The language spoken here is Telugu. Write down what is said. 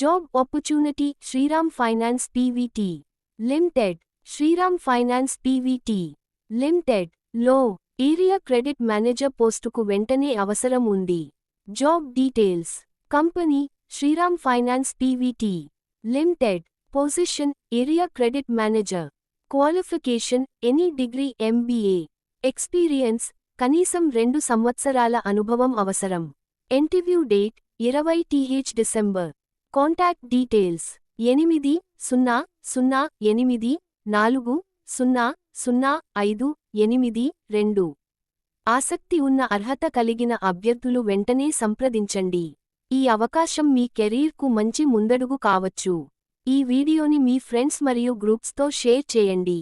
Job opportunity Shriram finance PVT limited. Shriram finance PVT limited లో ఏరియా క్రెడిట్ మేనేజర్ పోస్టుకు వెంటనే అవసరం ఉంది. Job details. Company Shriram finance PVT limited. Position area credit manager. Qualification any degree MBA. Experience కనీసం 2 సంవత్సరాల అనుభవం అవసరం. Interview date 20 December. Contact details 8008400582. ఆసక్తి ఉన్న అర్హత కలిగిన అభ్యర్థులు వెంటనే సంప్రదించండి. ఈ అవకాశం మీ కెరీర్కు మంచి ముందడుగు కావచ్చు. ఈ వీడియోని మీ ఫ్రెండ్స్ మరియు గ్రూప్స్తో షేర్ చేయండి.